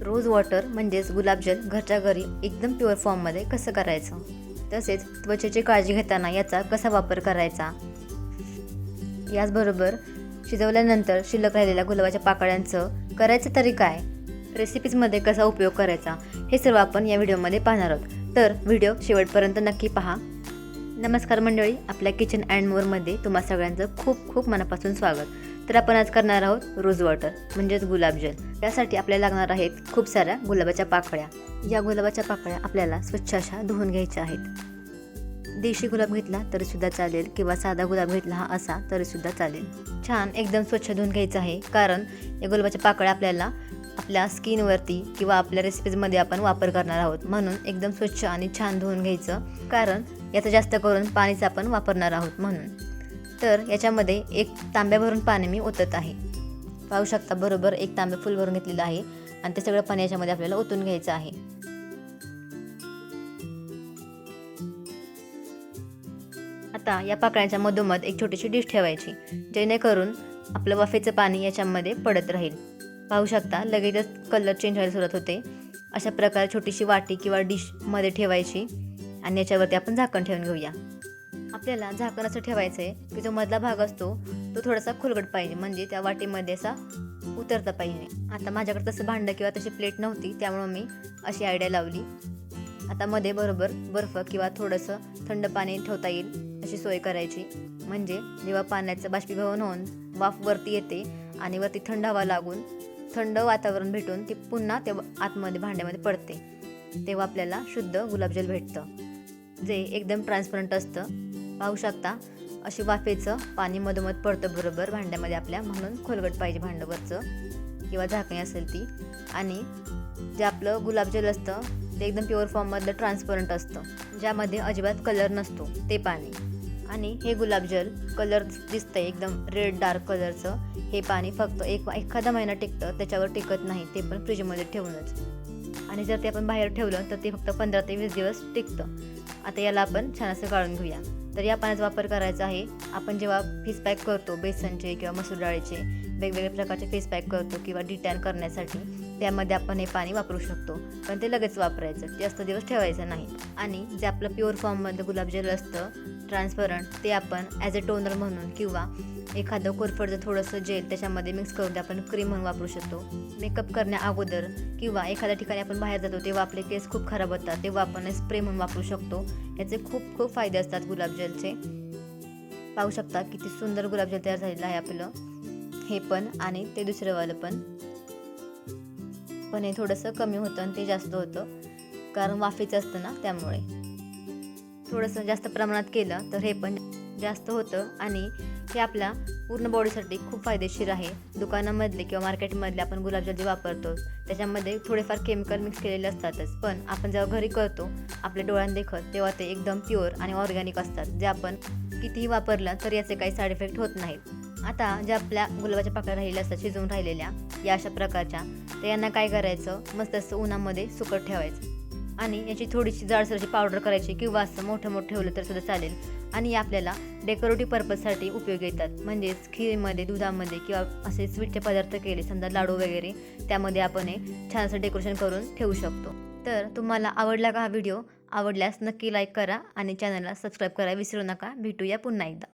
Rose water म्हणजेच गुलाबजल घरच्या घरी एकदम प्युअर फॉर्ममध्ये कसं करायचं, तसेच त्वचेची काळजी घेताना याचा कसा वापर करायचा, याचबरोबर शिजवल्यानंतर शिल्लक राहिलेल्या गुलाबाच्या पाकळ्यांचं करायचं तरी काय, रेसिपीजमध्ये कसा उपयोग करायचा, हे सर्व आपण या व्हिडिओमध्ये पाहणार आहोत. तर व्हिडिओ शेवटपर्यंत नक्की पहा. नमस्कार मंडळी, आपल्या किचन अँड मोरमध्ये तुम्हा सगळ्यांचं खूप खूप मनापासून स्वागत. तर आपण आज करणार आहोत रोज वॉटर म्हणजेच गुलाबजल. त्यासाठी आपल्याला लागणार आहेत खूप साऱ्या गुलाबाच्या पाकळ्या. या गुलाबाच्या पाकळ्या आपल्याला स्वच्छ अशा धुवून घ्यायच्या आहेत. देशी गुलाब घेतला तरी सुद्धा चालेल किंवा साधा गुलाब घेतला हा असा तरी सुद्धा चालेल. छान एकदम स्वच्छ धुवून घ्यायचं आहे, कारण या गुलाबाच्या पाकळ्या आपल्याला आपल्या स्किनवरती किंवा आपल्या रेसिपीजमध्ये आपण वापर करणार आहोत. म्हणून एकदम स्वच्छ आणि छान धुवून घ्यायचं, कारण याचा जास्त करून पाणीच आपण वापरणार आहोत म्हणून. तर याच्यामध्ये एक तांब्या भरून पाणी मी ओतत आहे. पाहू शकता, बरोबर एक तांबे फुल भरून घेतलेलं आहे आणि ते सगळं पाणी याच्यामध्ये आपल्याला ओतून घ्यायचं आहे. आता या पाकळ्यांच्या मधोमध एक छोटीशी डिश ठेवायची, जेणेकरून आपलं वाफेचं पाणी याच्यामध्ये पडत राहील. पाहू शकता, लगेचच कलर चेंज व्हायला सुरुवात होते. अशा प्रकारे छोटीशी वाटी किंवा डिशमध्ये ठेवायची आणि याच्यावरती आपण झाकण ठेवून घेऊया. आपल्याला झाकण असं ठेवायचं आहे की जो मधला भाग असतो तो थोडासा खुलगट पाहिजे, म्हणजे त्या वाटीमध्ये असा उतरता पाहिजे. आता माझ्याकडे तसं भांडं किंवा तशी प्लेट नव्हती, त्यामुळं मी अशी आयडिया लावली. आता मध्ये बरोबर बर्फ किंवा थोडंसं थंड पाणी ठेवता येईल अशी सोय करायची, म्हणजे जेव्हा पाण्याचं बाष्पीभवन होऊन वाफ वरती येते आणि वरती थंड हवा लागून थंड वातावरण भेटून ती पुन्हा ते आतमध्ये भांड्यामध्ये पडते, तेव्हा आपल्याला शुद्ध गुलाबजल भेटतं, जे एकदम ट्रान्सपरंट असतं. पाहू शकता, अशी वाफेचं पाणी मधोमध पडतं बरोबर भांड्यामध्ये आपल्या, म्हणून खोलगट पाहिजे भांडवरचं किंवा झाकणी असेल ती. आणि जे आपलं गुलाबजल असतं ते एकदम प्युअर फॉर्ममधलं ट्रान्सपरंट असतं, ज्यामध्ये अजिबात कलर नसतो ते पाणी. आणि हे गुलाबजल कलर दिसतंय एकदम रेड डार्क कलरचं. हे पाणी फक्त एखादा महिना टिकतं, त्याच्यावर टिकत नाही, ते पण फ्रीजमध्ये ठेवूनच. आणि जर ते आपण बाहेर ठेवलं तर ते फक्त 15 ते 20 दिवस टिकतं. आता याला आपण छान असं काढून घेऊया. तर या पाण्याचा वापर करायचा आहे आपण जेव्हा फेस पॅक करतो, बेसनचे किंवा मसूर डाळीचे वेगवेगळ्या प्रकारचे फेस पॅक करतो किंवा डिटॅन करण्यासाठी, त्यामध्ये आपण हे पाणी वापरू शकतो. पण ते लगेच वापरायचं, जास्त दिवस ठेवायचं नाही. आणि जे आपलं प्युअर फॉर्ममधलं गुलाबजल असतं ट्रान्सपरंट, ते आपण ॲज अ टोनर म्हणून किंवा एखादं कोरफडचं थोडंसं जेल त्याच्यामध्ये मिक्स करून ते आपण क्रीम म्हणून वापरू शकतो. मेकअप करण्या अगोदर किंवा एखाद्या ठिकाणी आपण बाहेर जातो तेव्हा आपले केस खूप खराब होतात, तेव्हा आपण स्प्रे म्हणून वापरू शकतो. याचे खूप खूप फायदे असतात गुलाबजलचे. पाहू शकता किती सुंदर गुलाबजल तयार झालेलं आहे आपलं, हे पण आणि ते दुसरंवालं पण हे थोडंसं कमी होतं आणि ते जास्त होतं, कारण वाफेचं असतं ना, त्यामुळे थोडंसं जास्त प्रमाणात केलं तर हे पण जास्त होतं. आणि हे आपल्या पूर्ण बॉडीसाठी खूप फायदेशीर आहे. दुकानामधले किंवा मार्केटमधले आपण गुलाबजल जे वापरतो त्याच्यामध्ये थोडेफार केमिकल मिक्स केलेले असतातच, पण आपण जेव्हा घरी करतो आपल्या डोळ्यांना देखत, तेव्हा ते एकदम प्युअर आणि ऑर्गॅनिक असतात, जे आपण कितीही वापरलं तर याचे काही साईड इफेक्ट होत नाहीत. आता ज्या आपल्या गुलाबाच्या पाकळ्या राहिलेल्या असतात शिजवून राहिलेल्या या अशा प्रकारच्या, तर यांना काय करायचं, मस्त असं उन्हामध्ये सुकत ठेवायचं आणि याची थोडीशी जाडसर अशी पावडर करायची किंवा असं मोठं ठेवलं तर सुद्धा चालेल. आणि आपल्याला डेकोरेटिव्ह पर्पजसाठी उपयोग येतात, म्हणजेच खीरमध्ये, दुधामध्ये किंवा असे स्वीटचे पदार्थ केले, समजा लाडू वगैरे, त्यामध्ये आपण हे छान असं डेकोरेशन करून ठेवू शकतो. तर तुम्हाला आवडला का हा व्हिडिओ? आवडल्यास नक्की लाईक करा आणि चॅनलला सबस्क्राईब करायला विसरू नका. भेटूया पुन्हा एकदा.